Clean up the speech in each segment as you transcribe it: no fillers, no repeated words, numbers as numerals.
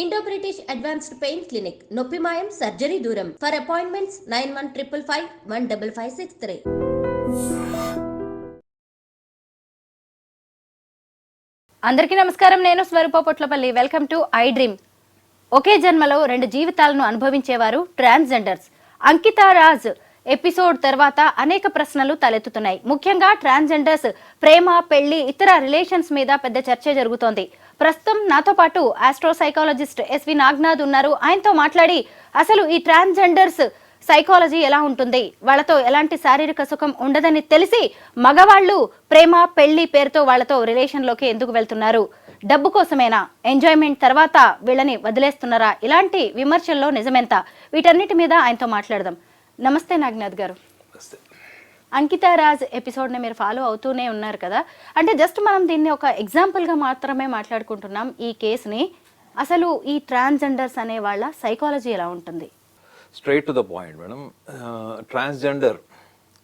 Indo British advanced pain clinic నొప్పి మాయం surgery దూరం ఫర్ అపాయింట్మెంట్స్ 9155515563. అందరికీ నమస్కారం. నేను Swaroopa Potlapalli. Welcome to I dream. ఒకే జన్మలో రెండు జీవితాలను అనుభవించేవారు ట్రాన్స్జెండర్స్. అంకితా రాజ్ ఎపిసోడ్ తర్వాత అనేక ప్రశ్నలు తలెత్తుతున్నాయి. ముఖ్యంగా ట్రాన్స్జెండర్స్ ప్రేమ, పెళ్లి, ఇతర రిలేషన్స్ మీద పెద్ద చర్చ జరుగుతోంది. ప్రస్తుతం నాతో పాటు ఆస్ట్రో సైకాలజిస్ట్ ఎస్వి నాగ్నాథ్ ఉన్నారు. ఆయనతో మాట్లాడి అసలు ఈ ట్రాన్స్జెండర్స్ సైకాలజీ ఎలా ఉంటుంది, వాళ్ళతో ఎలాంటి శారీరక సుఖం ఉండదని తెలిసి మగవాళ్ళు ప్రేమ, పెళ్లి పేరుతో వాళ్ళతో రిలేషన్లోకి ఎందుకు వెళ్తున్నారు, డబ్బు కోసమేనా, ఎంజాయ్మెంట్ తర్వాత వీళ్ళని వదిలేస్తున్నారా, ఇలాంటి విమర్శల్లో నిజమెంత, వీటన్నిటి మీద ఆయనతో మాట్లాడదాం. నమస్తే నాగ్నాథ్ గారు. అంకితా రాజ్ ఎపిసోడ్ని మీరు ఫాలో అవుతూనే ఉన్నారు కదా, అంటే జస్ట్ మనం దీన్ని ఒక ఎగ్జాంపుల్గా మాత్రమే మాట్లాడుకుంటున్నాం ఈ కేసుని. అసలు ఈ ట్రాన్స్జెండర్స్ అనే వాళ్ళ సైకాలజీ ఎలా ఉంటుంది? Straight to the point, madam. Transgender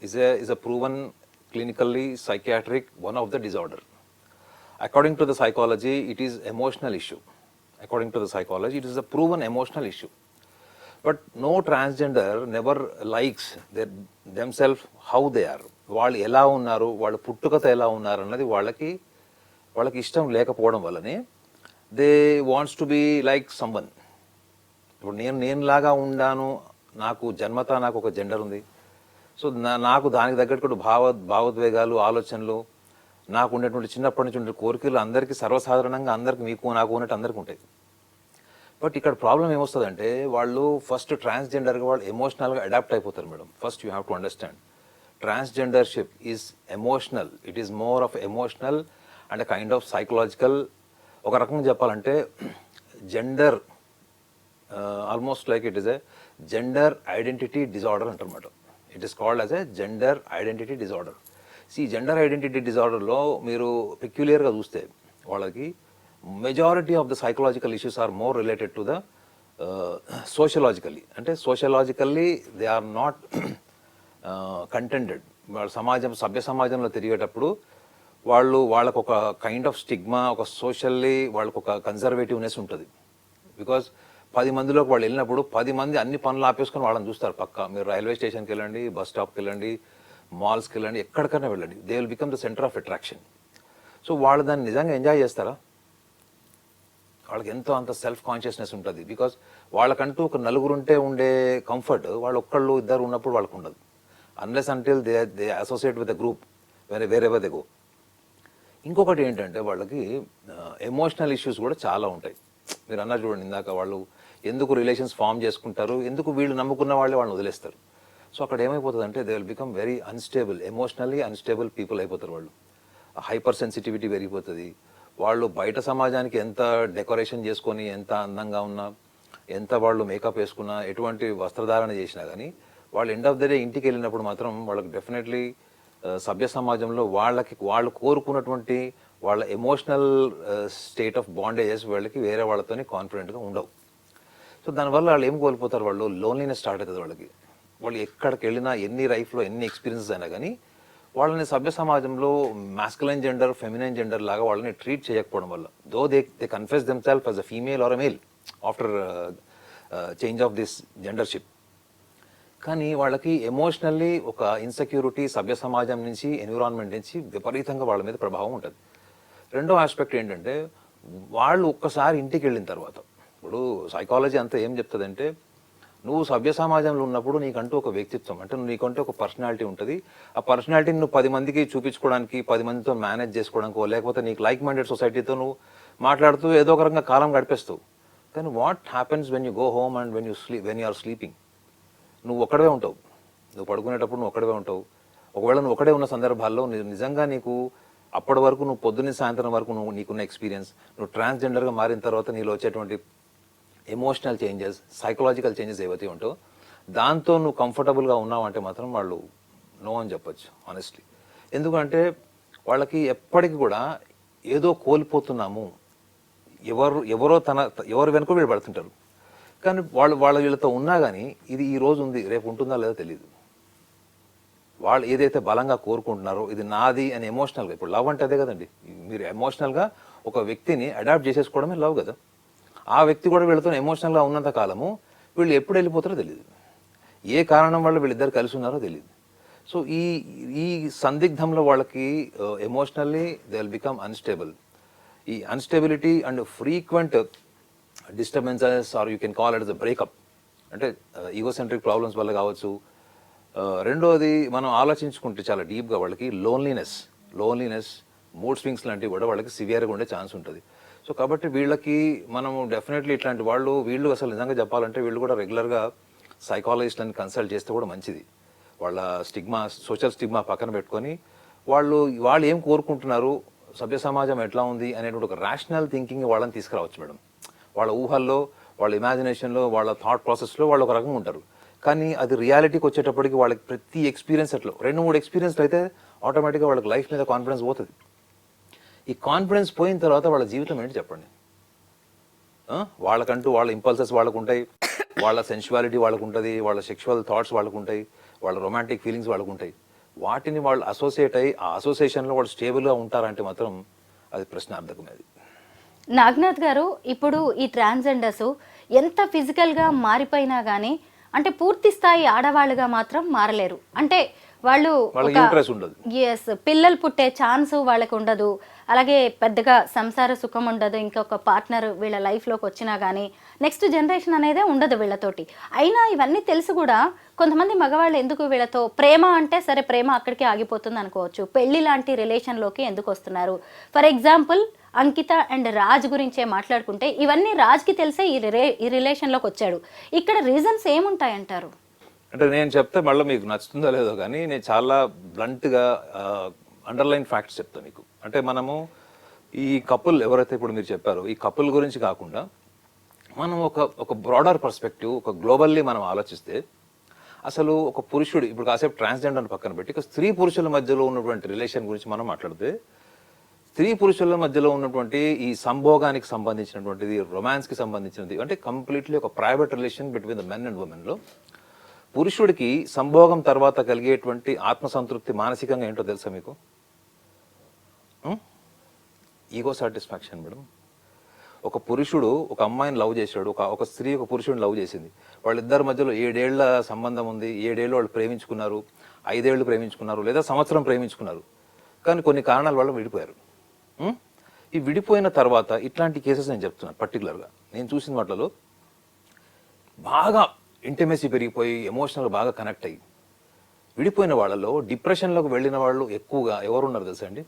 is a proven clinically psychiatric one of the disorder. According to the psychology, it is emotional issue. According to the psychology, it is a proven emotional issue. But no transgender never likes themselves how they are. వాళ్ళు ఎలా ఉన్నారు, వాళ్ళ పుట్టుకత ఎలా ఉన్నారు అన్నది వాళ్ళకి ఇష్టం లేకపోవడం వల్లనే they wants to be like someone. ఇప్పుడు నేనులాగా ఉండాను, నాకు జన్మత నాకు ఒక జెండర్ ఉంది, సో నాకు దానికి తగ్గట్టు భావోద్వేగాలు, ఆలోచనలు, నాకు ఉండేటువంటి చిన్నప్పటి నుంచి ఉండే కోరికలు అందరికీ సర్వసాధారణంగా అందరికి నాకు ఉన్నట్టు అందరికీ ఉంటాయి. బట్ ఇక్కడ ప్రాబ్లం ఏమొస్తుందంటే వాళ్ళు ఫస్ట్ ట్రాన్స్జెండర్గా వాళ్ళు ఎమోషనల్గా అడాప్ట్ అయిపోతారు madam. First you have to understand transgendership is emotional. It is more of emotional and kind of psychological. ఒక రకంగా చెప్పాలంటే gender almost like it is a gender identity disorder అంటారన్నమాట. It is called as a gender identity disorder. ఈ gender identity డిజార్డర్లో మీరు పెక్యులియర్గా చూస్తే వాళ్ళకి majority of the psychological issues are more related to the sociologically. అంటే sociologically they are not contented. వాళ్ళ సభ్య సమాజంలో తిరిగేటప్పుడు వాళ్ళకు ఒక కైండ్ ఆఫ్ స్టిగ్మా, ఒక సోషల్లీ వాళ్ళకు ఒక కన్జర్వేటివ్నెస్ ఉంటుంది. బికాజ్ 10 మందిలోకి వాళ్ళు వెళ్ళినప్పుడు 10 మంది అన్ని పనులు ఆపేసుకొని వాళ్ళని చూస్తారు. పక్క మీరు రైల్వే స్టేషన్కి వెళ్ళండి, బస్ స్టాప్కి వెళ్ళండి, మాల్స్కి వెళ్ళండి, ఎక్కడికైనా వెళ్ళండి, they will become the centre of attraction. So వాళ్ళు దాన్ని నిజంగా ఎంజాయ్ చేస్తారా? వాళ్ళకి ఎంతో అంత సెల్ఫ్ కాన్షియస్నెస్ ఉంటుంది. బికాజ్ వాళ్ళకంటూ ఒక నలుగురుంటే ఉండే కంఫర్ట్ వాళ్ళు ఒక్కళ్ళు ఇద్దరు ఉన్నప్పుడు వాళ్ళకు ఉండదు. Unless until they associate with the group వేరే దే గో. ఇంకొకటి ఏంటంటే వాళ్ళకి ఎమోషనల్ ఇష్యూస్ కూడా చాలా ఉంటాయి. మీరు అన్నారు చూడండి ఇందాక, వాళ్ళు ఎందుకు రిలేషన్స్ ఫామ్ చేసుకుంటారు, ఎందుకు వీళ్ళు నమ్ముకున్న వాళ్ళని వదిలేస్తారు. సో అక్కడ ఏమైపోతుంది అంటే they will become very unstable, emotionally unstable people అయిపోతారు. వాళ్ళు హైపర్ సెన్సిటివిటీ పెరిగిపోతుంది. వాళ్ళు బయట సమాజానికి ఎంత డెకరేషన్ చేసుకొని, ఎంత అందంగా ఉన్నా, ఎంత వాళ్ళు మేకప్ వేసుకున్నా, ఎటువంటి వస్త్రధారణ చేసినా కానీ వాళ్ళు ఎండ్ ఆఫ్ ద డే ఇంటికి వెళ్ళినప్పుడు మాత్రం వాళ్ళకి డెఫినెట్లీ సభ్య సమాజంలో వాళ్ళు కోరుకున్నటువంటి వాళ్ళ ఎమోషనల్ స్టేట్ ఆఫ్ బాండేజెస్ వాళ్ళకి వేరే వాళ్ళతోనే కాన్ఫిడెంట్గా ఉండవు. సో దానివల్ల వాళ్ళు ఏం కోల్పోతారు, వాళ్ళు లోన్లీనెస్ స్టార్ట్ అవుతుంది వాళ్ళకి. వాళ్ళు ఎక్కడికి వెళ్ళినా, ఎన్ని లైఫ్లో ఎన్ని ఎక్స్పీరియన్సెస్ అయినా కానీ వాళ్ళని సభ్య సమాజంలో మాస్కులైన్ జెండర్, ఫెమినైన్ జెండర్ లాగా వాళ్ళని ట్రీట్ చేయకపోవడం వల్ల, though they confess themselves as a female or a male after change of this gendership. కానీ వాళ్ళకి ఎమోషనల్లీ ఒక ఇన్సెక్యూరిటీ సభ్య సమాజం నుంచి, ఎన్విరాన్మెంట్ నుంచి విపరీతంగా వాళ్ళ మీద ప్రభావం ఉంటుంది. రెండో ఆస్పెక్ట్ ఏంటంటే వాళ్ళు ఒక్కసారి ఇంటికి వెళ్ళిన తర్వాత, ఇప్పుడు సైకాలజీ అంతా ఏం చెప్తుందంటే నువ్వు సభ్య సమాజంలో ఉన్నప్పుడు నీకంటూ ఒక వ్యక్తిత్వం, అంటే నీకంటూ ఒక పర్సనాలిటీ ఉంటుంది. ఆ పర్సనాలిటీని నువ్వు 10 మందికి చూపించుకోవడానికి, 10 మందితో మేనేజ్ చేసుకోవడానికో, లేకపోతే నీకు లైక్ మైండెడ్ సొసైటీతో నువ్వు మాట్లాడుతూ ఏదో ఒక రకంగా కాలం గడిపేస్తావు. కానీ what happens when you go home and when you are sleeping? నువ్వు ఒక్కడే ఉంటావు. నువ్వు పడుకునేటప్పుడు నువ్వు ఒక్కడే ఉంటావు. ఒకవేళ నువ్వు ఒకడే ఉన్న సందర్భాల్లో నిజంగా నీకు అప్పటి వరకు నువ్వు పొద్దున్న సాయంత్రం వరకు నీకున్న ఎక్స్పీరియన్స్, నువ్వు ట్రాన్స్జెండర్గా మారిన తర్వాత నీలో వచ్చేటువంటి ఎమోషనల్ చేంజెస్, సైకలాజికల్ చేంజెస్ ఏవైతే ఉంటావో దాంతో నువ్వు కంఫర్టబుల్గా ఉన్నావు అంటే మాత్రం వాళ్ళు నో అని చెప్పచ్చు ఆనెస్ట్లీ. ఎందుకంటే వాళ్ళకి ఎప్పటికీ కూడా ఏదో కోల్పోతున్నాము, ఎవరు వెనుక వీళ్ళు పడుతుంటారు. కానీ వాళ్ళ వీళ్ళతో ఉన్నా కానీ ఇది ఈ రోజు ఉంది, రేపు ఉంటుందా లేదో తెలియదు. వాళ్ళు ఏదైతే బలంగా కోరుకుంటున్నారో ఇది నాది అని ఎమోషనల్గా, ఇప్పుడు లవ్ అంటే అదే కదండి, మీరు ఎమోషనల్గా ఒక వ్యక్తిని అడాప్ట్ చేసేసుకోవడమే లవ్ కదా. ఆ వ్యక్తి కూడా వీళ్ళతో ఎమోషనల్గా ఉన్నంత కాలము వీళ్ళు ఎప్పుడు వెళ్ళిపోతారో తెలియదు, ఏ కారణం వల్ల వీళ్ళిద్దరు కలిసి ఉన్నారో తెలియదు. సో ఈ సందిగ్ధంలో వాళ్ళకి emotionally they will become unstable. ఈ instability and frequent disturbances or you can call it the breakup, అంటే ఈగోసెంట్రిక్ ప్రాబ్లమ్స్ వల్ల కావచ్చు. రెండోది మనం ఆలోచించుకుంటే చాలా డీప్గా వాళ్ళకి లోన్లీనెస్ మూడ్ స్వింగ్స్ లాంటివి కూడా వాళ్ళకి సివియర్గా ఉండే ఛాన్స్ ఉంటుంది. సో కాబట్టి వీళ్ళకి మనము డెఫినెట్లీ ఇట్లాంటి వీళ్ళు అసలు నిజంగా చెప్పాలంటే వీళ్ళు కూడా రెగ్యులర్గా సైకాలజిస్ట్ని కన్సల్ట్ చేస్తే కూడా మంచిది. వాళ్ళ సోషల్ స్టిగ్మా పక్కన పెట్టుకొని వాళ్ళు ఏం కోరుకుంటున్నారు, సభ్య సమాజం ఎట్లా ఉంది అనేటువంటి ఒక రేషనల్ థింకింగ్ వాళ్ళని తీసుకురావచ్చు మేడం. వాళ్ళ ఊహల్లో, వాళ్ళ ఇమాజినేషన్లో, వాళ్ళ థాట్ ప్రాసెస్లో వాళ్ళు ఒక రకంగా ఉంటారు. కానీ అది రియాలిటీకి వచ్చేటప్పటికి వాళ్ళకి ప్రతి ఎక్స్పీరియన్స్ అట్లా 2-3 ఎక్స్పీరియన్స్లు అయితే ఆటోమేటిక్గా వాళ్ళకి లైఫ్ మీద కాన్ఫిడెన్స్ పోతుంది. ఈ కాన్ఫిడెన్స్ పోయిన తర్వాత వాళ్ళ జీవితం ఏంటి చెప్పండి? వాళ్ళకంటూ వాళ్ళ ఇంపల్సెస్ వాళ్ళకు ఉంటాయి, వాళ్ళ సెన్షువాలిటీ వాళ్ళకు ఉంటుంది, వాళ్ళ సెక్షువల్ థాట్స్ వాళ్ళకు ఉంటాయి, వాళ్ళ రొమాంటిక్ ఫీలింగ్స్ వాళ్ళకు ఉంటాయి. వాటిని వాళ్ళు అసోసియేట్ అయ్యి ఆ అసోసియేషన్లో వాళ్ళు స్టేబుల్గా ఉంటారంటే మాత్రం అది ప్రశ్నార్థకమేది. నాగనాథ్ గారు, ఇప్పుడు ఈ ట్రాన్స్జెండర్స్ ఎంత ఫిజికల్గా మారిపోయినా కానీ అంటే పూర్తి స్థాయి ఆడవాళ్ళుగా మాత్రం మారలేరు. అంటే వాళ్ళు పిల్లలు పుట్టే ఛాన్స్ వాళ్ళకి ఉండదు, అలాగే పెద్దగా సంసార సుఖం ఉండదు, ఇంకొక పార్ట్నర్ వీళ్ళ లైఫ్లోకి వచ్చినా కానీ నెక్స్ట్ జనరేషన్ అనేదే ఉండదు వీళ్ళతోటి. అయినా ఇవన్నీ తెలిసి కూడా కొంతమంది మగవాళ్ళు ఎందుకు వీళ్ళతో ప్రేమ అంటే సరే ప్రేమ అక్కడికే ఆగిపోతుంది అనుకోవచ్చు, పెళ్లి లాంటి రిలేషన్లోకి ఎందుకు వస్తున్నారు? For example Ankita and Raj గురించే మాట్లాడుకుంటే ఇవన్నీ రాజ్కి తెలిసే ఈ రిలేషన్లోకి వచ్చాడు. ఇక్కడ రీజన్స్ ఏముంటాయంటారు? అంటే నేను చెప్తే మళ్ళీ మీకు నచ్చుతుందో లేదో కానీ నేను చాలా బ్లంట్గా అండర్లైన్ ఫ్యాక్ట్స్ చెప్తాను మీకు. అంటే మనము ఈ కపుల్ ఎవరైతే ఇప్పుడు మీరు చెప్పారో ఈ కపుల్ గురించి కాకుండా మనం ఒక బ్రాడర్ పర్స్పెక్టివ్, ఒక గ్లోబల్లీ మనం ఆలోచిస్తే అసలు ఒక పురుషుడు ఇప్పుడు కాసేపు ట్రాన్స్జెండర్ పక్కన పెట్టి ఇక స్త్రీ పురుషుల మధ్యలో ఉన్నటువంటి రిలేషన్ గురించి మనం మాట్లాడితే స్త్రీ పురుషుల మధ్యలో ఉన్నటువంటి ఈ సంభోగానికి సంబంధించినటువంటిది, రొమాన్స్కి సంబంధించినది, అంటే కంప్లీట్లీ ఒక private relation between the men and ఉమెన్లో పురుషుడికి సంభోగం తర్వాత కలిగేటువంటి ఆత్మసంతృప్తి మానసికంగా ఏంటో తెలుసా మీకు? Ego satisfaction madam. ఒక పురుషుడు ఒక అమ్మాయిని లవ్ చేశాడు, ఒక స్త్రీ ఒక పురుషుడిని లవ్ చేసింది, వాళ్ళిద్దరి మధ్యలో 7 ఏళ్ల సంబంధం ఉంది, 7 ఏళ్ళు వాళ్ళు ప్రేమించుకున్నారు, 5 ఏళ్ళు ప్రేమించుకున్నారు, లేదా సంవత్సరం ప్రేమించుకున్నారు, కానీ కొన్ని కారణాల వల్ల విడిపోయారు. ఈ విడిపోయిన తర్వాత ఇట్లాంటి కేసెస్ నేను చెప్తున్నాను పర్టికులర్గా నేను చూసిన వాటిలో బాగా ఇంటిమేసీ పెరిగిపోయి ఎమోషనల్ బాగా కనెక్ట్ అయ్యి విడిపోయిన వాళ్ళలో డిప్రెషన్లోకి వెళ్ళిన వాళ్ళు ఎక్కువగా ఎవరున్నారు తెలుసా అండి?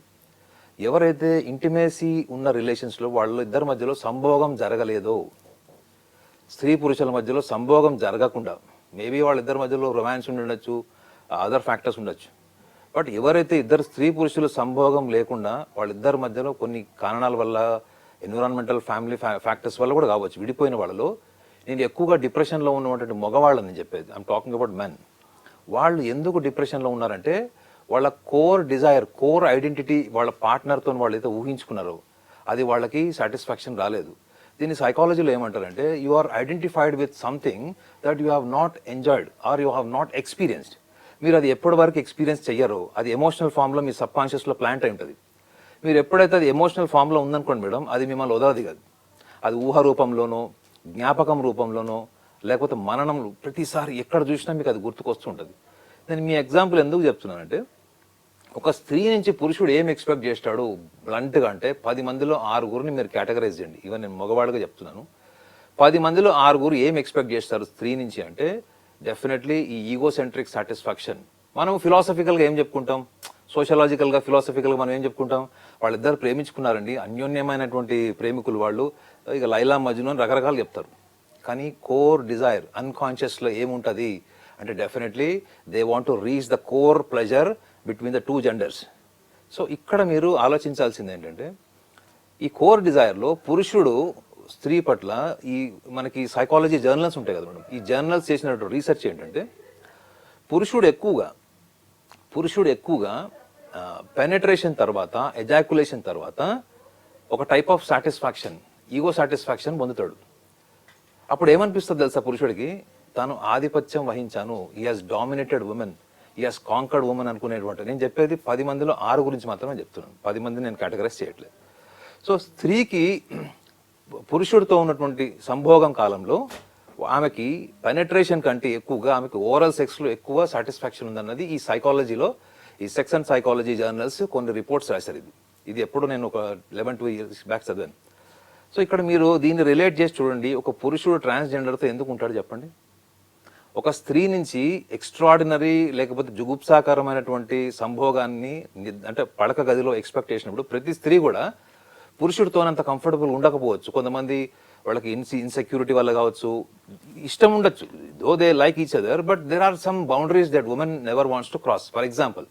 ఎవరైతే ఇంటిమేసీ ఉన్న రిలేషన్స్లో వాళ్ళ ఇద్దరి మధ్యలో సంభోగం జరగలేదో, స్త్రీ పురుషుల మధ్యలో సంభోగం జరగకుండా, మేబీ వాళ్ళిద్దరి మధ్యలో రొమాన్స్ ఉండొచ్చు, అదర్ ఫ్యాక్టర్స్ ఉండొచ్చు, బట్ ఎవరైతే ఇద్దరు స్త్రీ పురుషులు సంభోగం లేకుండా వాళ్ళిద్దరి మధ్యలో కొన్ని కారణాల వల్ల, ఎన్విరాన్మెంటల్ ఫ్యామిలీ ఫ్యాక్టర్స్ వల్ల కూడా కావచ్చు విడిపోయిన వాళ్ళలో, నేను ఎక్కువగా డిప్రెషన్లో ఉన్నటువంటి మగవాళ్ళని చెప్పేది, ఐఎమ్ టాకింగ్ అబౌట్ మెన్. వాళ్ళు ఎందుకు డిప్రెషన్లో ఉన్నారంటే వాళ్ళ కోర్ డిజైర్, కోర్ ఐడెంటిటీ వాళ్ళ పార్ట్నర్తో వాళ్ళు అయితే ఊహించుకున్నారో అది వాళ్ళకి సాటిస్ఫాక్షన్ రాలేదు. దీన్ని సైకాలజీలో ఏమంటారంటే you are identified with something that you have not enjoyed or you have not experienced. మీరు అది ఎప్పటి వరకు ఎక్స్పీరియన్స్ చెయ్యారో అది ఎమోషనల్ ఫామ్లో మీ సబ్ కాన్షియస్లో ప్లాంట్ అయి ఉంటుంది. మీరు ఎప్పుడైతే అది ఎమోషనల్ ఫామ్లో ఉందనుకోండి మేడం, అది మిమ్మల్ని వదలది కాదు. అది ఊహ రూపంలోనో, జ్ఞాపకం రూపంలోనో, లేకపోతే మననంలో ప్రతిసారి ఎక్కడ చూసినా మీకు అది గుర్తుకొస్తుంటుంది. నేను మీ ఎగ్జాంపుల్ ఎందుకు చెప్తున్నానంటే, ఒక స్త్రీ నుంచి పురుషుడు ఏం ఎక్స్పెక్ట్ చేస్తాడు బ్లంట్గా అంటే 10 మందిలో 6 మీరు కేటగరైజ్ చేయండి. ఇవన్నీ నేను మగవాడిగా చెప్తున్నాను. 10 మందిలో 6 ఏం ఎక్స్పెక్ట్ చేస్తారు స్త్రీ నుంచి అంటే డెఫినెట్లీ ఈ ఈగోసెంట్రిక్ సాటిస్ఫాక్షన్. మనం ఫిలాసఫికల్గా ఏం చెప్పుకుంటాం, సోషలాజికల్గా ఫిలాసఫికల్గా మనం ఏం చెప్పుకుంటాం, వాళ్ళిద్దరు ప్రేమించుకున్నారండి, అన్యోన్యమైనటువంటి ప్రేమికులు వాళ్ళు, ఇక లైలా మజ్ను అని రకరకాలు చెప్తారు. కానీ కోర్ డిజైర్ అన్కాన్షియస్లో ఏముంటుంది అంటే definitely they want to reach the core pleasure between the 2 genders. So ఇక్కడ మీరు ఆలోచించాల్సింది ఏంటంటే ఈ కోర్ డిజైర్లో పురుషుడు స్త్రీ పట్ల ఈ మనకి సైకాలజీ జర్నల్స్ ఉంటాయి కదా మేడం, ఈ జర్నల్స్ చేసినటువంటి రీసెర్చ్ ఏంటంటే పురుషుడు ఎక్కువగా పెనెట్రేషన్ తర్వాత, ఎజాక్యులేషన్ తర్వాత ఒక type of satisfaction, ego satisfaction పొందుతాడు. అప్పుడు ఏమనిపిస్తుంది తెలుసా పురుషుడికి, తాను ఆధిపత్యం వహించాను, ఈ హాజ్ డామినేటెడ్ ఉమెన్, ఈ హాజ్ కాంకర్డ్ ఉమెన్ అనుకునేటువంటి. నేను చెప్పేది 10 మందిలో 6 గురించి మాత్రమే చెప్తున్నాను, 10 మందిని నేను కేటగరైజ్ చేయట్లేదు. సో స్త్రీకి పురుషుడితో ఉన్నటువంటి సంభోగం కాలంలో ఆమెకి పెనట్రేషన్ కంటే ఎక్కువగా ఆమెకి ఓరల్ సెక్స్లో ఎక్కువ సాటిస్ఫాక్షన్ ఉందన్నది ఈ సైకాలజీలో, ఈ సెక్స్ అండ్ సైకాలజీ జర్నల్స్ కొన్ని రిపోర్ట్స్ రాశారు. ఇది ఎప్పుడు నేను ఒక 11-12 years బ్యాక్ చదివాను. సో ఇక్కడ మీరు దీన్ని రిలేట్ చేసి చూడండి, ఒక పురుషుడు ట్రాన్స్జెండర్తో ఎందుకు ఉంటాడు చెప్పండి. ఒక స్త్రీ నుంచి ఎక్స్ట్రాడినరీ లేకపోతే జుగుప్సాకరమైనటువంటి సంభోగాన్ని అంటే పడక గదిలో ఎక్స్పెక్ట్ చేసినప్పుడు ప్రతి స్త్రీ కూడా పురుషుడితోనంత కంఫర్టబుల్ ఉండకపోవచ్చు. కొంతమంది వాళ్ళకి ఇన్సెక్యూరిటీ వల్ల కావచ్చు, ఇష్టం ఉండొచ్చు, though they like each other, but there are some boundaries that women never wants to cross. For example,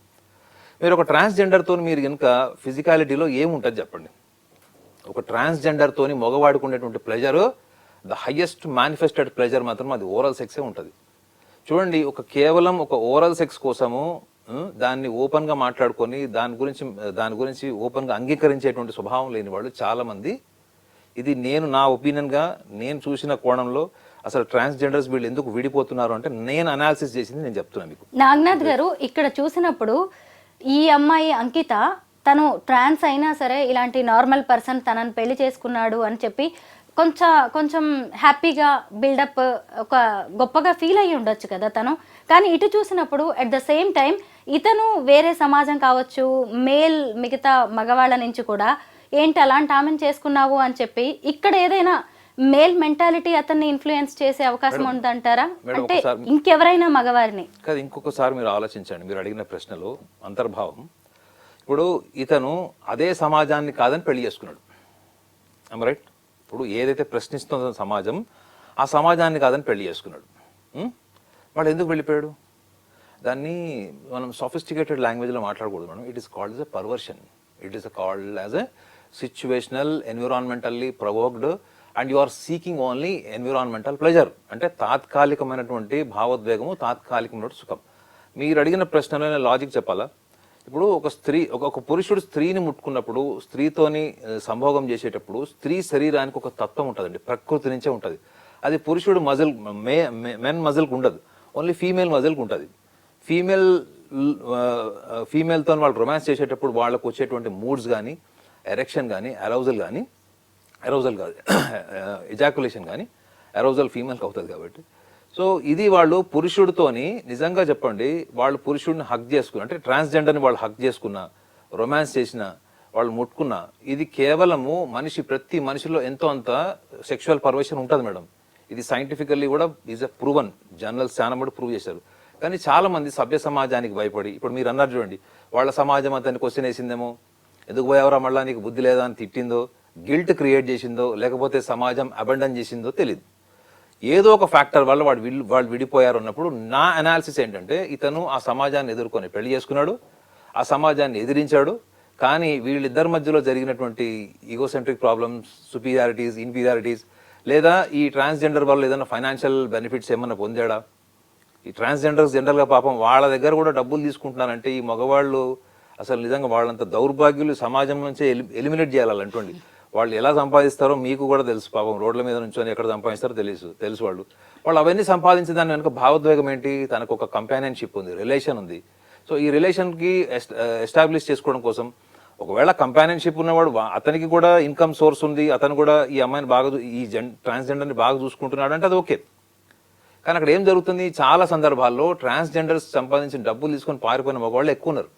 మీరు ఒక ట్రాన్స్జెండర్తో మీరు కనుక ఫిజికాలిటీలో ఏముంటుంది చెప్పండి. ఒక ట్రాన్స్జెండర్తోని మగవాడికి ఉండేటువంటి pleasure, the highest manifested pleasure మాత్రం అది ఓరల్ సెక్సే ఉంటుంది. చూడండి, కేవలం ఒక ఓరల్ సెక్స్ కోసము దాన్ని ఓపెన్ గా మాట్లాడుకొని దాని గురించి ఓపెన్ గా అంగీకరించేటువంటి స్వభావం లేని వాళ్ళు చాలా మంది. ఇది నా ఒపీనియన్ గా నేను చూసిన కోణంలో అసలు ట్రాన్స్జెండర్స్ వీళ్ళు ఎందుకు విడిపోతున్నారు అంటే నేను అనాలిసిస్ చేసింది నేను చెప్తున్నాను మీకు. నాగనాథ్ గారు, ఇక్కడ చూసినప్పుడు ఈ అమ్మాయి అంకిత తను ట్రాన్స్ అయినా సరే ఇలాంటి నార్మల్ పర్సన్ తనని పెళ్లి చేసుకున్నాడు అని చెప్పి కొంచెం హ్యాపీగా బిల్డప్ ఒక గొప్పగా ఫీల్ అయ్యి ఉండొచ్చు కదా తను. కానీ ఇటు చూసినప్పుడు అట్ ద సేమ్ టైం ఇతను వేరే సమాజం కావచ్చు, మేల్ మిగతా మగవాళ్ళ నుంచి కూడా ఏంటి అలాంటి ఆమెను చేసుకున్నావు అని చెప్పి ఇక్కడ ఏదైనా మేల్ మెంటాలిటీ అతన్ని ఇన్ఫ్లుయెన్స్ చేసే అవకాశం ఉందంటారా? అంటే ఇంకెవరైనా మగవారిని కాదు, ఇంకొకసారి మీరు ఆలోచించండి. మీరు అడిగిన ప్రశ్నలో అంతర్భావం, ఇప్పుడు ఇతను అదే సమాజాన్ని కాదని పెళ్లి చేసుకున్నాడు, రైట్? ఇప్పుడు ఏదైతే ప్రశ్నిస్తుందో సమాజం, ఆ సమాజాన్ని కాదని పెళ్లి చేసుకున్నాడు. వాడు ఎందుకు వెళ్ళిపోయాడు? దాన్ని మనం సొఫిస్టికేటెడ్ లాంగ్వేజ్లో మాట్లాడకూడదు madam. It is called as a perversion. It is called as a situational, environmentally provoked and you are seeking only environmental pleasure. అంటే తాత్కాలికమైనటువంటి భావోద్వేగము, తాత్కాలికమైనటువంటి సుఖం. మీరు అడిగిన ప్రశ్నలో లాజిక్ చెప్పాలా? ఇప్పుడు ఒక పురుషుడు స్త్రీని ముట్టుకున్నప్పుడు, స్త్రీతోని సంభోగం చేసేటప్పుడు స్త్రీ శరీరానికి ఒక తత్వం ఉంటుందండి, ప్రకృతి నుంచే ఉంటుంది. అది పురుషుడు మజిల్, మెన్ మజిల్కి ఉండదు, ఓన్లీ ఫీమేల్ మజిల్కి ఉంటుంది. ఫీమేల్తో వాళ్ళు రొమాన్స్ చేసేటప్పుడు వాళ్ళకు వచ్చేటువంటి మూడ్స్ కానీ, ఎరెక్షన్ కానీ, అరౌజల్ కాదు ఎజాకులేషన్ కానీ, అరౌజల్ ఫీమేల్కి అవుతుంది కాబట్టి. సో ఇది వాళ్ళు పురుషుడితోని నిజంగా చెప్పండి, వాళ్ళు పురుషుడిని హక్ చేసుకున్న, అంటే ట్రాన్స్జెండర్ని వాళ్ళు హక్ చేసుకున్న, రొమాన్స్ చేసిన, వాళ్ళు ముట్టుకున్న, ఇది కేవలము ప్రతి మనిషిలో ఎంతో అంత సెక్షువల్ పర్వర్షన్ ఉంటుంది మేడం. ఇది సైంటిఫికల్లీ కూడా ఈజ్ ఎ ప్రూవన్, జర్నల్స్ చాలా మటు ప్రూవ్ చేశారు. కానీ చాలా మంది సభ్య సమాజానికి భయపడి, ఇప్పుడు మీరు అన్నారు చూడండి, వాళ్ళ సమాజం అతన్ని క్వశ్చన్ వేసిందేమో, ఎందుకు పోయావరా మళ్ళా, నీకు బుద్ధి లేదా అని తిట్టిందో, గిల్ట్ క్రియేట్ చేసిందో, లేకపోతే సమాజం అబండన్ చేసిందో తెలియదు. ఏదో ఒక ఫ్యాక్టర్ వల్ల వాళ్ళు విడిపోయారు అన్నప్పుడు నా అనాలిసిస్ ఏంటంటే, ఇతను ఆ సమాజాన్ని ఎదుర్కొని పెళ్లి చేసుకున్నాడు, ఆ సమాజాన్ని ఎదిరించాడు. కానీ వీళ్ళిద్దరి మధ్యలో జరిగినటువంటి ఈగోసెంట్రిక్ ప్రాబ్లమ్స్, సుపీరియారిటీస్, ఇన్ఫీరియారిటీస్, లేదా ఈ ట్రాన్స్జెండర్ వల్ల ఏదైనా ఫైనాన్షియల్ బెనిఫిట్స్ ఏమన్నా పొందాడా? ఈ ట్రాన్స్జెండర్స్ జనరల్గా పాపం వాళ్ళ దగ్గర కూడా డబ్బులు తీసుకుంటున్నారంటే ఈ మగవాళ్ళు అసలు నిజంగా వాళ్ళంత దౌర్భాగ్యులు సమాజం నుంచే ఎలిమినేట్ చేయాలంటండి. వాళ్ళు ఎలా సంపాదిస్తారో మీకు కూడా తెలుసు. పాపం రోడ్ల మీద నుంచొని ఎక్కడ సంపాదిస్తారో తెలుసు వాళ్ళు అవన్నీ సంపాదించే దాని వెనుక భావోద్వేగం ఏంటి? తనకు ఒక కంపానియన్షిప్ ఉంది, రిలేషన్ ఉంది. సో ఈ రిలేషన్కి ఎస్టాబ్లిష్ చేసుకోవడం కోసం, ఒకవేళ కంపానియన్షిప్ ఉన్నవాడు అతనికి కూడా ఇన్కమ్ సోర్స్ ఉంది, అతను కూడా ఈ అమ్మాయిని బాగా ట్రాన్స్జెండర్ని బాగా చూసుకుంటున్నాడు అంటే అది ఓకే. కానీ అక్కడ ఏం జరుగుతుంది, చాలా సందర్భాల్లో ట్రాన్స్జెండర్స్ సంపాదించిన డబ్బులు తీసుకొని పారిపోయిన మగవాళ్ళు ఎక్కువ ఉన్నారు.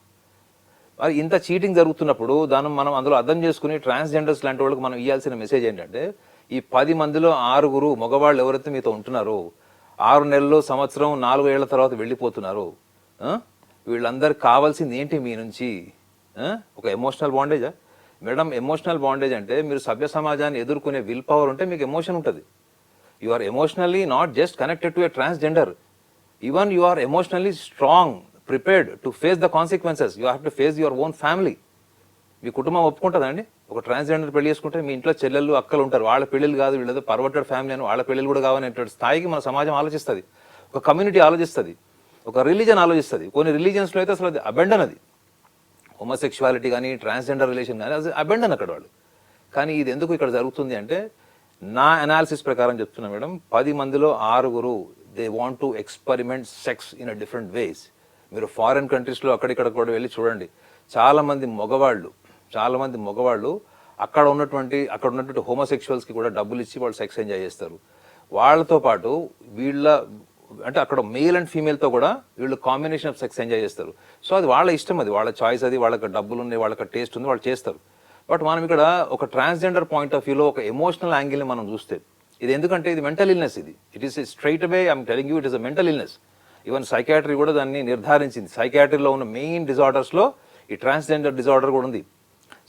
మరి ఇంత చీటింగ్ జరుగుతున్నప్పుడు మనం అందులో అర్థం చేసుకుని ట్రాన్స్జెండర్స్ లాంటి వాళ్ళకి మనం ఇవ్వాల్సిన మెసేజ్ ఏంటంటే, ఈ 10 మందిలో 6 మగవాళ్ళు ఎవరైతే మీతో ఉంటున్నారో, 6 నెలలు, సంవత్సరం, 4 ఏళ్ల తర్వాత వెళ్ళిపోతున్నారు, వీళ్ళందరికి కావాల్సింది ఏంటి మీ నుంచి? ఒక ఎమోషనల్ బాండేజా మేడం? ఎమోషనల్ బాండేజ్ అంటే మీరు సభ్య సమాజాన్ని ఎదుర్కొనే విల్ పవర్ ఉంటే మీకు ఎమోషన్ ఉంటుంది. You are emotionally not just connected to a transgender, even you are emotionally strong, prepared to face the consequences. You have to face your own family. మీ కుటుంబం ఒప్పుకుంటుందండి? ఒక ట్రాన్స్జెండర్ పెళ్లి చేసుకుంటే మీ ఇంట్లో చెల్లెళ్ళు, అక్కలు ఉంటారు, వాళ్ళ పెళ్ళిళ్ళు కాదు, వీళ్ళతో పర్వర్టెడ్ ఫ్యామిలీ అని వాళ్ళ పెళ్ళిళ్ళు కూడా కావాలనేటువంటి స్థాయికి మన సమాజం ఆలోచిస్తుంది, ఒక కమ్యూనిటీ ఆలోచిస్తుంది, ఒక రిలీజన్ ఆలోచిస్తుంది. కొన్ని రిలీజన్స్లో అయితే అసలు అది అబెండన్, అది హోమోసెక్షువాలిటీ కానీ ట్రాన్స్జెండర్ రిలేషన్ కానీ అది అబెండన్ అక్కడ వాళ్ళు. కానీ ఇది ఎందుకు ఇక్కడ జరుగుతుంది అంటే, నా అనాలిసిస్ ప్రకారం చెప్తున్నా మేడం, 10 మందిలో 6 they want to experiment sex in a different ways. మీరు ఫారిన్ కంట్రీస్లో అక్కడిక్కడ కూడా వెళ్ళి చూడండి, చాలా మంది మగవాళ్ళు అక్కడ ఉన్నటువంటి హోమోసెక్షువల్స్కి కూడా డబ్బులు ఇచ్చి వాళ్ళు సెక్స్ ఎంజాయ్ చేస్తారు. వాళ్ళతో పాటు అంటే అక్కడ మేల్ అండ్ ఫీమేల్తో కూడా వీళ్ళు కాంబినేషన్ ఆఫ్ సెక్స్ ఎంజాయ్ చేస్తారు. సో అది వాళ్ళ ఇష్టం, అది వాళ్ళ చాయిస్, అది వాళ్ళకి డబ్బులు ఉన్నాయి, వాళ్ళకి టేస్ట్ ఉంది, వాళ్ళు చేస్తారు. బట్ మనం ఇక్కడ ఒక ట్రాన్స్జెండర్ పాయింట్ ఆఫ్ వ్యూలో ఒక ఎమోషనల్ యాంగిల్ని మనం చూస్తే ఇది ఎందుకంటే ఇది mental illness, it is straight away I'm telling you it is a mental illness. Even psychiatry కూడా దాన్ని నిర్ధారించింది. సైకాట్రీలో ఉన్న మెయిన్ డిజార్డర్స్లో ఈ ట్రాన్స్జెండర్ డిజార్డర్ కూడా ఉంది.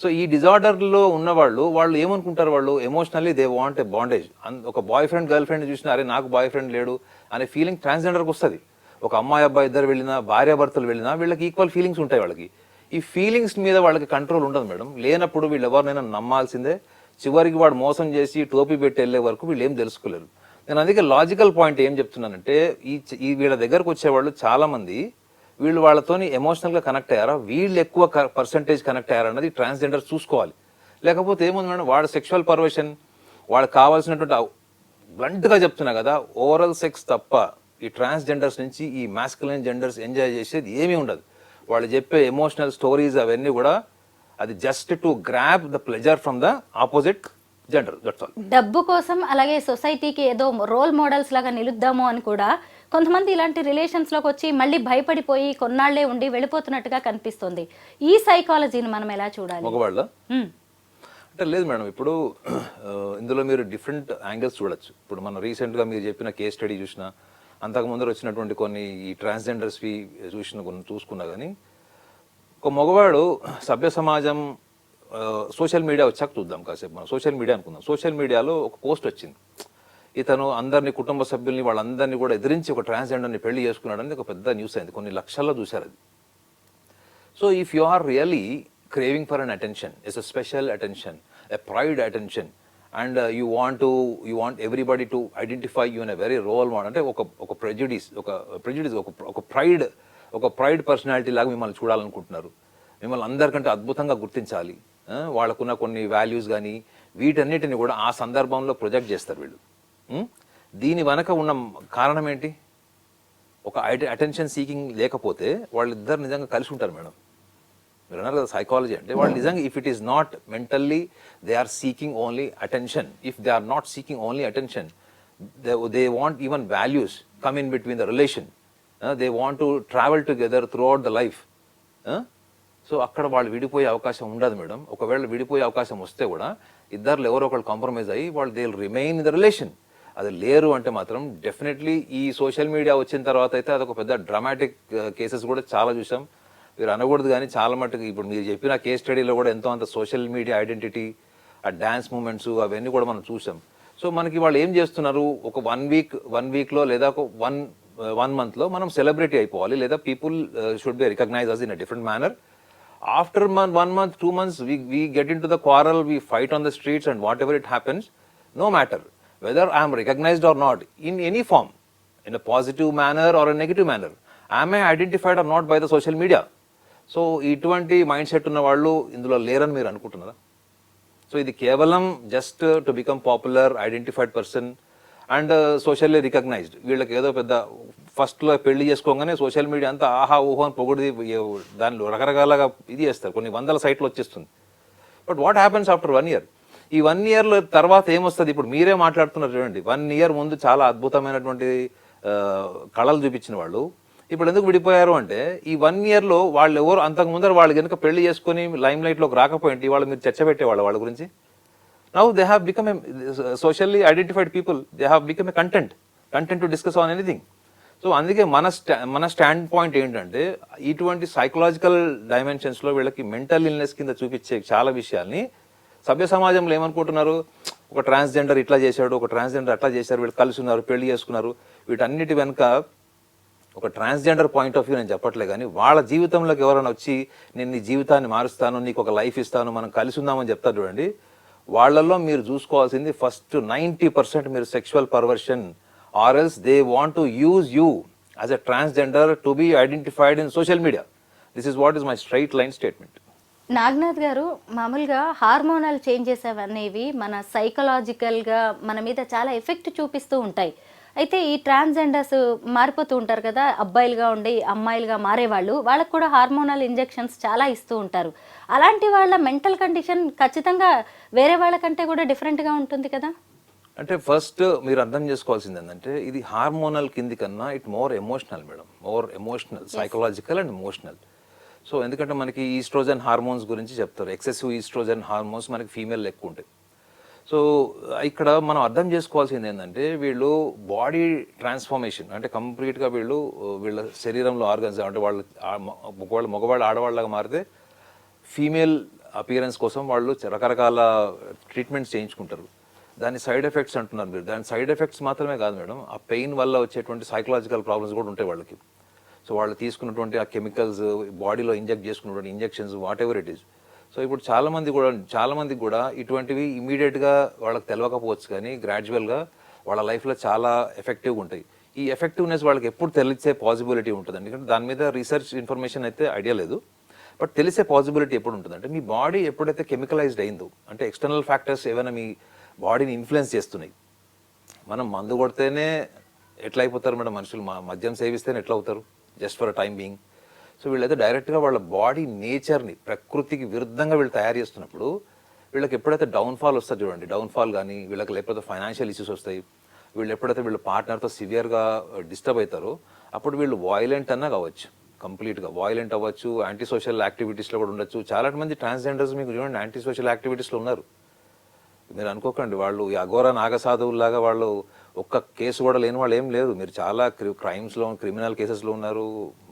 సో ఈ డిజార్డర్లో ఉన్న వాళ్ళు ఏమనుకుంటారు, వాళ్ళు emotionally they want a bondage. ఒక బాయ్ ఫ్రెండ్ గర్ల్ ఫ్రెండ్ చూసినా అరే నాకు బాయ్ ఫ్రెండ్ లేడు అనే ఫీలింగ్ ట్రాన్స్జెండర్కి వస్తుంది. ఒక అమ్మాయి అబ్బాయి ఇద్దరు వెళ్ళినా, భార్యాభర్తలు వెళ్ళినా వీళ్ళకి ఈక్వల్ ఫీలింగ్స్ ఉంటాయి. వాళ్ళకి ఈ ఫీలింగ్స్ మీద వాళ్ళకి కంట్రోల్ ఉండదు మేడం. లేనప్పుడు వీళ్ళు ఎవరినైనా నమ్మాల్సిందే. చివరికి వాడు మోసం చేసి టోపీ పెట్టి వెళ్ళే వరకు వీళ్ళు ఏం తెలుసుకోలేరు. నేను అందుకే లాజికల్ పాయింట్ ఏం చెప్తున్నానంటే ఈ వీళ్ళ దగ్గరకు వచ్చేవాళ్ళు చాలా మంది వీళ్ళు వాళ్ళతోని ఎమోషనల్గా కనెక్ట్ అయ్యారా, వీళ్ళు ఎక్కువ పర్సంటేజ్ కనెక్ట్ అయ్యారా అన్నది ట్రాన్స్జెండర్ చూసుకోవాలి. లేకపోతే ఏముంది మేడం, వాడు సెక్షువల్ పర్వర్షన్, వాళ్ళకి కావాల్సినటువంటి బ్లంట్గా చెప్తున్నా కదా, ఓవరల్ సెక్స్ తప్ప ఈ ట్రాన్స్జెండర్స్ నుంచి ఈ మాస్కులైన్ జెండర్స్ ఎంజాయ్ చేసేది ఏమీ ఉండదు. వాళ్ళు చెప్పే ఎమోషనల్ స్టోరీస్ అవన్నీ కూడా అది just to grab the pleasure from the opposite gender, that's all. డబ్బు కోసం, అలాగే సొసైటీకి ఏదో రోల్ మోడల్స్ లాగా నిలుద్దాము అని కూడా కొంతమంది ఇలాంటి రిలేషన్స్లోకి వచ్చి మళ్ళీ భయపడిపోయి కొన్నాళ్లే ఉండి వెళ్ళిపోతున్నట్టుగా కనిపిస్తుంది. ఈ సైకాలజీని మనం ఎలా చూడాలి? మగవాళ్ళ అంటే లేదు మేడం, ఇప్పుడు ఇందులో మీరు డిఫరెంట్ యాంగిల్స్ చూడొచ్చు. ఇప్పుడు మనం రీసెంట్గా మీరు చెప్పిన కేస్ స్టడీ చూసినా, అంతకు ముందర వచ్చినటువంటి కొన్ని ఈ ట్రాన్స్జెండర్స్వి చూసుకున్నా కానీ, ఒక మగవాడు సభ్య సమాజం సోషల్ మీడియా వచ్చాక చూద్దాం కాసేపు, మనం సోషల్ మీడియా అనుకుందాం. సోషల్ మీడియాలో ఒక పోస్ట్ వచ్చింది, ఇతను అందరినీ కుటుంబ సభ్యుల్ని వాళ్ళందరినీ కూడా ఎదిరించి ఒక ట్రాన్స్జెండర్ని పెళ్లి చేసుకున్నాడని ఒక పెద్ద న్యూస్ అయింది, కొన్ని లక్షల్లో చూశారు అది. So if you are really craving for an attention, it's a special attention, a pride attention, and you want everybody to identify you in a very role model, అంటే ఒక prejudice ఒక ప్రైడ్ పర్సనాలిటీ లాగా మిమ్మల్ని చూడాలనుకుంటున్నారు, మిమ్మల్ని అందరికంటే అద్భుతంగా గుర్తించాలి, వాళ్ళకున్న కొన్ని వాల్యూస్ కానీ వీటన్నిటిని కూడా ఆ సందర్భంలో ప్రొజెక్ట్ చేస్తారు వీళ్ళు. దీని వెనక ఉన్న కారణం ఏంటి? ఒక అటెన్షన్ సీకింగ్ లేకపోతే వాళ్ళిద్దరు నిజంగా కలిసి ఉంటారు మేడం. మీరు అన్నారు కదా సైకాలజీ అంటే, వాళ్ళు నిజంగా if it is not mentally they are seeking only attention, if they are not seeking only attention, they want even values come in between the relation, they want to travel together throughout the life. So అక్కడ వాళ్ళు విడిపోయే అవకాశం ఉండదు madam. ఒకవేళ విడిపోయే అవకాశం వస్తే కూడా ఇద్దరు ఎవరో ఒకళ్ళు కాంప్రమైజ్ అయ్యి వాళ్ళు they will remain in the relation. అది లేరు అంటే మాత్రం డెఫినెట్లీ ఈ సోషల్ మీడియా వచ్చిన తర్వాత అయితే అదొక పెద్ద డ్రామాటిక్ కేసెస్ కూడా చాలా చూసాం. మీరు అనకూడదు కానీ చాలా మటుకు ఇప్పుడు మీరు చెప్పిన కేస్ స్టడీలో కూడా ఎంతో అంత సోషల్ మీడియా ఐడెంటిటీ, ఆ డ్యాన్స్ మూమెంట్స్ అవన్నీ కూడా మనం చూసాం. సో మనకి వాళ్ళు ఏం చేస్తున్నారు, ఒక వన్ వీక్లో లేదా ఒక వన్ మంత్లో మనం సెలబ్రిటీ అయిపోవాలి, లేదా people should be recognise us in a different manner. After 1 month, 2 months, we get into the quarrel, we fight on the streets, and whatever it happens, no matter whether I am recognized or not, in any form, in a positive manner or a negative manner, am I identified or not by the social media? So, ఇటువంటి mind set ఉన్న వాళ్ళు ఇందులో లేరని మీరు అనుకుంటున్నారా? So ఇది కేవలం just to become popular, identified person and socially recognised. వీళ్ళకి ఏదో పెద్ద ఫస్ట్లో పెళ్లి చేసుకోగానే సోషల్ మీడియా అంతా ఆహా ఊహో అని పొగిడి దానిలో రకరకాలుగా ఇది చేస్తారు, కొన్ని వందల సైట్లు వచ్చేస్తుంది. But what happens after 1 year? ఈ 1 year తర్వాత ఏమొస్తుంది? ఇప్పుడు మీరే మాట్లాడుతున్నారు చూడండి, 1 year ముందు చాలా అద్భుతమైనటువంటి కళలు చూపించిన వాళ్ళు ఇప్పుడు ఎందుకు విడిపోయారు అంటే, ఈ 1 yearలో వాళ్ళు ఎవరు అంతకు ముందర వాళ్ళు కనుక పెళ్లి చేసుకుని లైమ్ లైట్లోకి రాకపోయింది, వాళ్ళు మీరు చర్చ పెట్టేవాళ్ళు వాళ్ళ గురించి. Now they have become a socially identified people. They have become a content to discuss on anything. So అందుకే మన స్టాండ్ పాయింట్ ఏంటంటే, ఇటువంటి సైకలాజికల్ డైమెన్షన్స్లో వీళ్ళకి మెంటల్ ఇల్నెస్ కింద చూపించే చాలా విషయాల్ని సభ్య సమాజంలో ఏమనుకుంటున్నారు, ఒక ట్రాన్స్జెండర్ ఇట్లా చేశాడు, ఒక ట్రాన్స్జెండర్ అట్లా చేశారు, వీళ్ళు కలిసి ఉన్నారు, పెళ్లి చేసుకున్నారు. వీటన్నిటి వెనుక ఒక ట్రాన్స్జెండర్ పాయింట్ ఆఫ్ వ్యూ నేను చెప్పట్లే కానీ, వాళ్ళ జీవితంలోకి ఎవరైనా వచ్చి నేను నీ జీవితాన్ని మారుస్తాను, నీకు ఒక లైఫ్ ఇస్తాను, మనం కలిసి ఉందామని చెప్తారు చూడండి, వాళ్ళల్లో మీరు చూసుకోవాల్సింది ఫస్ట్ 90% మీరు sexual perversion, or else they want to use you as a transgender to be identified in social media. This is what is my straight line statement. Naganath గారు, మామూలుగా హార్మోనల్ చేంజెస్ అనేవి మన సైకలాజికల్గా మన మీద చాలా ఎఫెక్ట్ చూపిస్తూ ఉంటాయి. అయితే ఈ ట్రాన్స్జెండర్స్ మారిపోతూ ఉంటారు కదా, అబ్బాయిలుగా ఉండి అమ్మాయిలుగా మారేవాళ్ళు, వాళ్ళకు కూడా హార్మోనల్ ఇంజెక్షన్స్ చాలా ఇస్తూ ఉంటారు. అలాంటి వాళ్ళ మెంటల్ కండిషన్ ఖచ్చితంగా వేరే వాళ్ళకంటే కూడా డిఫరెంట్గా ఉంటుంది కదా. అంటే ఫస్ట్ మీరు అర్థం చేసుకోవాల్సింది ఏంటంటే ఇది హార్మోనల్ కింది కన్నా it more emotional madam, more emotional, psychological and emotional. So ఎందుకంటే మనకి ఈస్ట్రోజన్ హార్మోన్స్ గురించి చెప్తారు, ఎక్సెసివ్ ఈస్ట్రోజన్ హార్మోన్స్ మనకి ఫీమేల్ ఎక్కువ ఉంటాయి. సో ఇక్కడ మనం అర్థం చేసుకోవాల్సింది ఏంటంటే వీళ్ళు బాడీ ట్రాన్స్ఫర్మేషన్ అంటే కంప్లీట్గా వీళ్ళ శరీరంలో ఆర్గన్స్ అంటే మగవాళ్ళు ఆడవాళ్ళగా మారితే ఫీమేల్ అపియరెన్స్ కోసం వాళ్ళు రకరకాల ట్రీట్మెంట్స్ చేయించుకుంటారు. దాని సైడ్ ఎఫెక్ట్స్ అంటున్నారు మీరు. దాని సైడ్ ఎఫెక్ట్స్ మాత్రమే కాదు మేడం, ఆ పెయిన్ వల్ల వచ్చేటువంటి సైకలాజికల్ ప్రాబ్లమ్స్ కూడా ఉంటాయి వాళ్ళకి. సో వాళ్ళు తీసుకున్నటువంటి ఆ కెమికల్స్, బాడీలో ఇంజెక్ట్ చేసుకున్నటువంటి injections, what ever it is. So ఇప్పుడు చాలా మందికి కూడా ఇటువంటివి ఇమీడియట్గా వాళ్ళకి తెలియకపోవచ్చు, కానీ గ్రాడ్యువల్గా వాళ్ళ లైఫ్లో చాలా ఎఫెక్టివ్గా ఉంటాయి. ఈ ఎఫెక్టివ్నెస్ వాళ్ళకి ఎప్పుడు తెలిసే పాసిబిలిటీ ఉంటుంది, ఎందుకంటే దాని మీద రీసెర్చ్ ఇన్ఫర్మేషన్ అయితే ఐడియా లేదు. బట్ తెలిసే పాసిబిలిటీ ఎప్పుడు ఉంటుంది అంటే మీ బాడీ ఎప్పుడైతే కెమికలైజ్డ్ అయిందో, అంటే ఎక్స్టర్నల్ ఫ్యాక్టర్స్ ఏమైనా మీ బాడీని ఇన్ఫ్లుయెన్స్ చేస్తున్నాయి. మనం మందు కొడితేనే ఎట్లా అయిపోతారు మేడం మనుషులు, మద్యం సేవిస్తేనే ఎట్లా అవుతారు just for a time being. So వీళ్ళైతే డైరెక్ట్గా వాళ్ళ బాడీ నేచర్ని ప్రకృతికి విరుద్ధంగా వీళ్ళు తయారు చేస్తున్నప్పుడు వీళ్ళకి ఎప్పుడైతే డౌన్ఫాల్ వస్తుంది చూడండి, డౌన్ఫాల్ కానీ వీళ్ళకి లేకపోతే ఫైనాన్షియల్ ఇష్యూస్ వస్తాయి, వీళ్ళు ఎప్పుడైతే వీళ్ళ పార్ట్నర్తో సివియర్గా డిస్టర్బ్ అవుతారో అప్పుడు వీళ్ళు వాయిలెంట్ అన్నా కావచ్చు, కంప్లీట్గా వాయిలెంట్ అవ్వచ్చు, యాంటీ సోషల్ యాక్టివిటీస్లో కూడా ఉండొచ్చు. చాలా మంది ట్రాన్స్జెండర్స్ మీకు చూడండి యాంటీ సోషల్ యాక్టివిటీస్లో ఉన్నారు. మీరు అనుకోకండి వాళ్ళు ఈ అఘోర నాగసాధువులాగా వాళ్ళు ఒక్క కేసు కూడా లేని వాళ్ళు ఏం లేదు. మీరు చాలా క్రైమ్స్లో, క్రిమినల్ కేసెస్లో ఉన్నారు,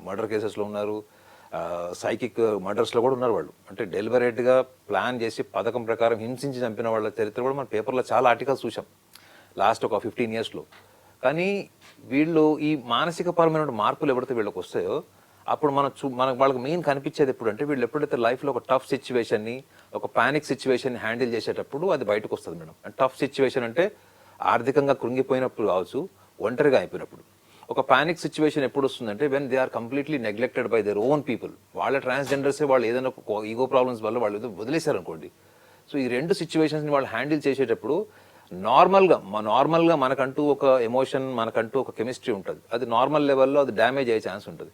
మర్డర్ కేసెస్లో ఉన్నారు, సైకిక్ మర్డర్స్లో కూడా ఉన్నారు వాళ్ళు. అంటే డెలిబరేట్గా ప్లాన్ చేసి పథకం ప్రకారం హింసించి చంపిన వాళ్ళ చరిత్ర కూడా మన పేపర్లో చాలా ఆర్టికల్స్ చూసాం లాస్ట్ ఒక 15 yearsలో. కానీ వీళ్ళు ఈ మానసిక పరమైన మార్పులు ఎప్పుడైతే వీళ్ళకి వస్తాయో అప్పుడు మనకు వాళ్ళకి మెయిన్ కనిపించేది ఎప్పుడు అంటే వీళ్ళు ఎప్పుడైతే లైఫ్లో ఒక టఫ్ సిచ్యువేషన్ని, ఒక పానిక్ సిచ్యువేషన్ని హ్యాండిల్ చేసేటప్పుడు అది బయటకు వస్తుంది మేడం. అండ్ టఫ్ సిచ్యువేషన్ అంటే ఆర్థికంగా కృంగిపోయినప్పుడు కావచ్చు, ఒంటరిగా అయిపోయినప్పుడు. ఒక పానిక్ సిచ్యువేషన్ ఎప్పుడు వస్తుందంటే when they are completely neglected by their own people. వాళ్ళ ట్రాన్స్జెండర్సే వాళ్ళు ఏదైనా ఈగో ప్రాబ్లమ్స్ వల్ల వాళ్ళు ఏదో వదిలేశారు అనుకోండి. సో ఈ రెండు సిచ్యువేషన్స్ని వాళ్ళు హ్యాండిల్ చేసేటప్పుడు నార్మల్గా మనకంటూ ఒక ఎమోషన్, మనకంటూ ఒక కెమిస్ట్రీ ఉంటుంది. అది నార్మల్ లెవెల్లో అది డ్యామేజ్ అయ్యే ఛాన్స్ ఉంటుంది.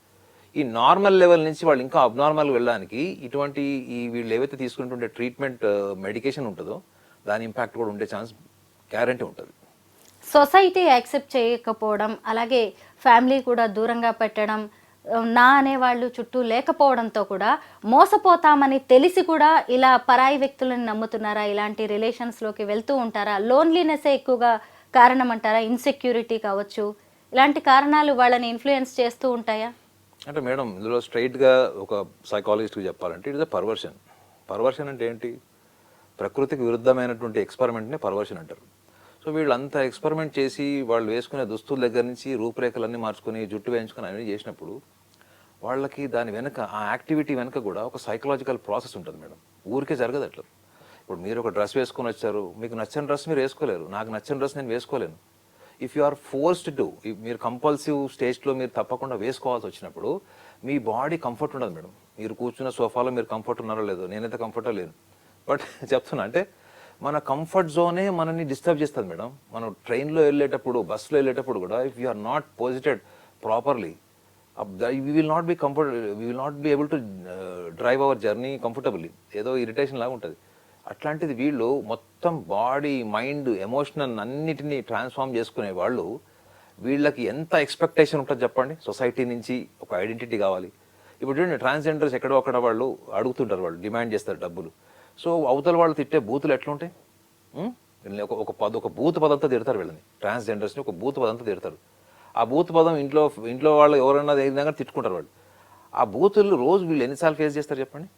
ఈ నార్మల్ లెవెల్ నుంచి వాళ్ళు ఇంకా అబ్నార్మల్ వెళ్ళడానికి ఇటువంటి వీళ్ళు ఏవైతే తీసుకుంటుంటే ట్రీట్మెంట్ మెడికేషన్ ఉంటుందో దాని ఇంపాక్ట్ కూడా ఉండే ఛాన్స్ గ్యారంటీ ఉంటుంది. సొసైటీ యాక్సెప్ట్ చేయకపోవడం, అలాగే ఫ్యామిలీ కూడా దూరంగా పెట్టడం, నా అనేవాళ్ళు చుట్టూ లేకపోవడంతో కూడా మోసపోతామని తెలిసి కూడా ఇలా పరాయి వ్యక్తులను నమ్ముతున్నారా, ఇలాంటి రిలేషన్స్లోకి వెళ్తూ ఉంటారా, లోన్లీనెస్సే ఎక్కువగా కారణం అంటారా, ఇన్సెక్యూరిటీ కావచ్చు, ఇలాంటి కారణాలు వాళ్ళని ఇన్ఫ్లుయెన్స్ చేస్తూ ఉంటాయా? అంటే మేడం ఇందులో స్ట్రైట్గా ఒక సైకాలజిస్ట్కి చెప్పాలంటే it is a perversion. Perversion అంటే ఏంటి? ప్రకృతికి విరుద్ధమైనటువంటి ఎక్స్పెరిమెంట్నే పర్వర్షన్ అంటారు. సో వీళ్ళు అంతా ఎక్స్పెరిమెంట్ చేసి వాళ్ళు వేసుకునే దుస్తుల దగ్గర నుంచి రూపురేఖలన్నీ మార్చుకొని జుట్టు వేయించుకొని అవన్నీ చేసినప్పుడు వాళ్ళకి దాని వెనక, ఆ యాక్టివిటీ వెనక కూడా ఒక సైకలాజికల్ ప్రాసెస్ ఉంటుంది మేడం. ఊరికే జరగదు అట్లా. ఇప్పుడు మీరు ఒక డ్రెస్ వేసుకొని వచ్చారు, మీకు నచ్చని డ్రెస్ మీరు వేసుకోలేరు, నాకు నచ్చని డ్రెస్ నేను వేసుకోలేను. If you are forced to, మీరు కంపల్సివ్ స్టేజ్లో మీరు తప్పకుండా వేసుకోవాల్సి వచ్చినప్పుడు మీ బాడీ కంఫర్ట్ ఉండదు మేడం. మీరు కూర్చున్న సోఫాలో మీరు కంఫర్ట్ ఉన్నారో లేదో, నేనైతే కంఫర్టో లేను. బట్ చెప్తున్నా అంటే మన కంఫర్ట్ జోనే మనల్ని డిస్టర్బ్ చేస్తుంది మేడం. మనం ట్రైన్లో వెళ్ళేటప్పుడు, బస్సులో వెళ్ళేటప్పుడు కూడా if you are not posited properly we will not be able to drive our journey comfortably. ఏదో ఇరిటేషన్ లాగా ఉంటుంది. అట్లాంటిది వీళ్ళు మొత్తం బాడీ, మైండ్, ఎమోషనల్ అన్నిటినీ ట్రాన్స్ఫార్మ్ చేసుకునే వాళ్ళు, వీళ్ళకి ఎంత ఎక్స్పెక్టేషన్ ఉంటుంది చెప్పండి. సొసైటీ నుంచి ఒక ఐడెంటిటీ కావాలి. ఇప్పుడు చూడండి ట్రాన్స్జెండర్స్ ఎక్కడో అక్కడ వాళ్ళు అడుగుతుంటారు, వాళ్ళు డిమాండ్ చేస్తారు డబ్బులు. సో అవతల వాళ్ళు తిట్టే బూతులు ఎట్లుంటాయి? ఒక బూత్ పదంతో తిడతారు వీళ్ళని, ట్రాన్స్జెండర్స్ని ఒక బూత్ పదంతో తిడతారు. ఆ బూత్ పదం ఇంట్లో వాళ్ళు ఎవరైనా ఏదైనా తిట్టుకుంటారు వాళ్ళు. ఆ బూతులు రోజు వీళ్ళు ఎన్నిసార్లు ఫేస్ చేస్తారు చెప్పండి?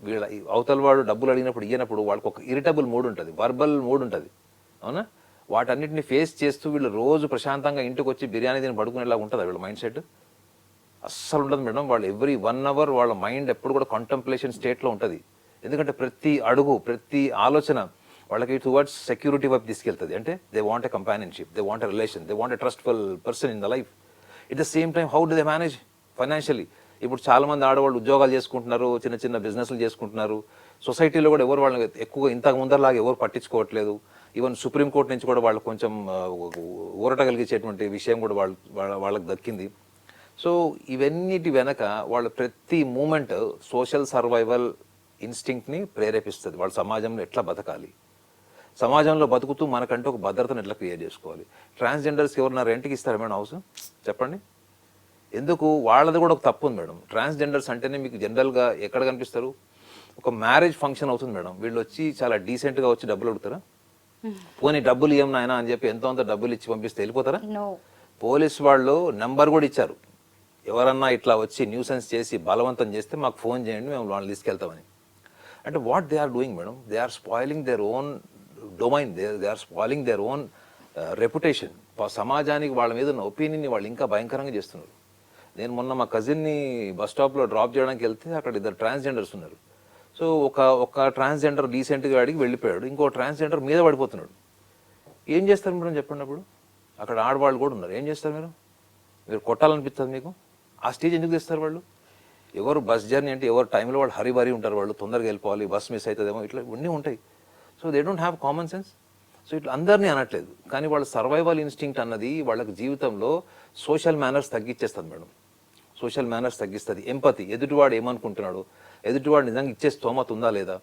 వీళ్ళ అవతల వాడు డబ్బులు అడిగినప్పుడు ఇయ్యనప్పుడు వాళ్ళకి ఒక ఇరిటబుల్ మూడ్ ఉంటుంది, వర్బల్ మూడ్ ఉంటుంది, అవునా? వాటన్నిటిని ఫేస్ చేస్తూ వీళ్ళు రోజు ప్రశాంతంగా ఇంటికి వచ్చి బిర్యానీ తిని పడుకునేలా ఉంటుందా వీళ్ళ మైండ్ సెట్? అస్సలు ఉండదు మేడం. వాళ్ళు ఎవ్రీ 1 hour వాళ్ళ మైండ్ ఎప్పుడు కూడా కాంటంప్లేషన్ స్టేట్లో ఉంటుంది. ఎందుకంటే ప్రతి అడుగు, ప్రతి ఆలోచన వాళ్ళకి టువర్డ్స్ సెక్యూరిటీ వైపు తీసుకెళ్తుంది. అంటే they want a companionship, they want a relation, they want a trustful person in the life. At the same time how do they manage financially? ఇప్పుడు చాలా మంది ఆడవాళ్ళు ఉద్యోగాలు చేసుకుంటున్నారు, చిన్న చిన్న బిజినెస్లు చేసుకుంటున్నారు. సొసైటీలో కూడా ఎవరు వాళ్ళని ఎక్కువగా ఇంతకు ముందరలాగా ఎవరు పట్టించుకోవట్లేదు. ఈవెన్ సుప్రీంకోర్టు నుంచి కూడా వాళ్ళు కొంచెం ఊరట కలిగించేటువంటి విషయం కూడా వాళ్ళకి దక్కింది. సో ఇవన్నిటి వెనక వాళ్ళ ప్రతి మూమెంట్ సోషల్ సర్వైవల్ ఇన్స్టింక్ట్ని ప్రేరేపిస్తుంది. వాళ్ళ సమాజంలో ఎట్లా బతకాలి, సమాజంలో బతుకుతూ మనకంటూ ఒక భద్రతను ఎట్లా క్రియేట్ చేసుకోవాలి. ట్రాన్స్జెండర్స్కి ఎవరన్నా రెంట్కి ఇస్తారా మేడం హౌస్? చెప్పండి. ఎందుకు? వాళ్ళది కూడా ఒక తప్పు ఉంది మేడం. ట్రాన్స్జెండర్స్ అంటేనే మీకు జనరల్గా ఎక్కడ కనిపిస్తారు? ఒక మ్యారేజ్ ఫంక్షన్ అవుతుంది మేడం, వీళ్ళు వచ్చి చాలా డీసెంట్గా వచ్చి డబ్బులు అడుగుతారా? పోనీ డబ్బులు ఏం నాయనా అని చెప్పి ఎంతో అంత డబ్బులు ఇచ్చి పంపిస్తే వెళ్ళిపోతారా? పోలీస్ వాళ్ళు నెంబర్ కూడా ఇచ్చారు, ఎవరన్నా ఇట్లా వచ్చి న్యూసెన్స్ చేసి బలవంతం చేస్తే మాకు ఫోన్ చేయండి, మేము వాళ్ళని తీసుకెళ్తామని. అంటే what they are doing madam? They are spoiling their own domain, they are spoiling their own reputation. సమాజానికి వాళ్ళ మీద ఉన్న ఒపీనియన్ని వాళ్ళు ఇంకా భయంకరంగా చేస్తున్నారు. నేను మొన్న మా కజిన్ని బస్ స్టాప్లో డ్రాప్ చేయడానికి వెళ్తే అక్కడ ఇద్దరు ట్రాన్స్జెండర్స్ ఉన్నారు. సో ఒక ట్రాన్స్జెండర్ డీసెంట్గా అడిగి వెళ్ళిపోయాడు, ఇంకో ట్రాన్స్జెండర్ మీద పడిపోతున్నాడు. ఏం చేస్తారు మేడం చెప్పండి? అప్పుడు అక్కడ ఆడవాళ్ళు కూడా ఉన్నారు, ఏం చేస్తారు మీరు కొట్టాలనిపిస్తుంది మీకు? ఆ స్టేజ్ ఎందుకు తెస్తారు వాళ్ళు? ఎవరు బస్ జర్నీ అంటే ఎవరు టైంలో వాళ్ళు హరిబరి ఉంటారు, వాళ్ళు తొందరగా వెళ్ళిపోవాలి, బస్ మిస్ అవుతుందేమో, ఇట్లా ఇవన్నీ ఉంటాయి. So they don't have common sense. So ఇట్లా అందరినీ అనట్లేదు, కానీ వాళ్ళ సర్వైవల్ ఇన్స్టింక్ట్ అన్నది వాళ్ళకి జీవితంలో సోషల్ మేనర్స్ తగ్గించేస్తుంది మేడం. సోషల్ మేనర్స్ తగ్గిస్తుంది. ఎంపతి, ఎదుటివాడు ఏమనుకుంటున్నాడు, ఎదుటివాడు నిజంగా ఇచ్చే స్తోమత ఉందా లేదా,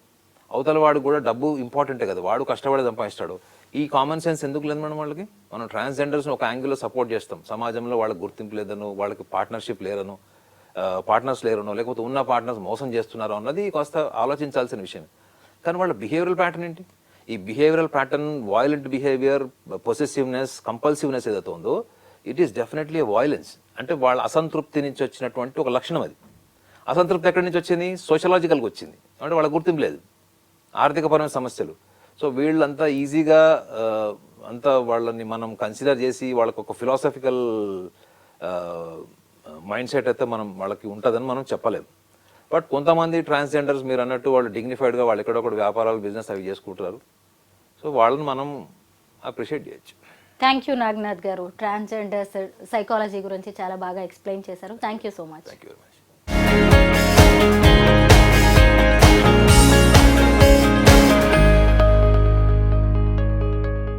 అవతల వాడు కూడా డబ్బు ఇంపార్టెంటే కదా, వాడు కష్టపడి సంపాదిస్తాడు. ఈ కామన్ సెన్స్ ఎందుకు లేదు మేడం వాళ్ళకి? మనం ట్రాన్స్జెండర్స్ని ఒక యాంగిల్లో సపోర్ట్ చేస్తాం, సమాజంలో వాళ్ళకి గుర్తింపు లేదనో, వాళ్ళకి పార్ట్నర్షిప్ లేరనో, పార్ట్నర్స్ లేరనో, లేకపోతే ఉన్న పార్ట్నర్స్ మోసం చేస్తున్నారో అన్నది కాస్త ఆలోచించాల్సిన విషయం. కానీ వాళ్ళ బిహేవియరల్ ప్యాటర్న్ ఏంటి? ఈ behavioural pattern, violent behaviour, possessiveness, compulsiveness ఏదైతే ఉందో, it is definitely a violence. అంటే వాళ్ళ అసంతృప్తి నుంచి వచ్చినటువంటి ఒక లక్షణం అది. అసంతృప్తి ఎక్కడి నుంచి వచ్చింది? సోషలాజికల్గా వచ్చింది. అంటే వాళ్ళకి గుర్తింపు లేదు, ఆర్థికపరమైన సమస్యలు. సో వీళ్ళంతా ఈజీగా అంతా వాళ్ళని మనం కన్సిడర్ చేసి వాళ్ళకు ఒక ఫిలాసఫికల్ మైండ్ సెట్ అయితే వాళ్ళకి ఉంటుందని మనం చెప్పలేము. బట్ కొంతమంది ట్రాన్స్జెండర్స్ మీరు అన్నట్టు వాళ్ళు డిగ్నిఫైడ్గా వాళ్ళు ఎక్కడొక్కడ వ్యాపారాలు, బిజినెస్ అవి చేసుకుంటారు. సో వాళ్ళని మనం అప్రిషియేట్ చేయొచ్చు. థ్యాంక్ యూ నాగనాథ్ గారు. ట్రాన్స్జెండర్స్ సైకాలజీ గురించి చాలా బాగా ఎక్స్ప్లెయిన్ చేశారు. Thank you so much. Thank you very much.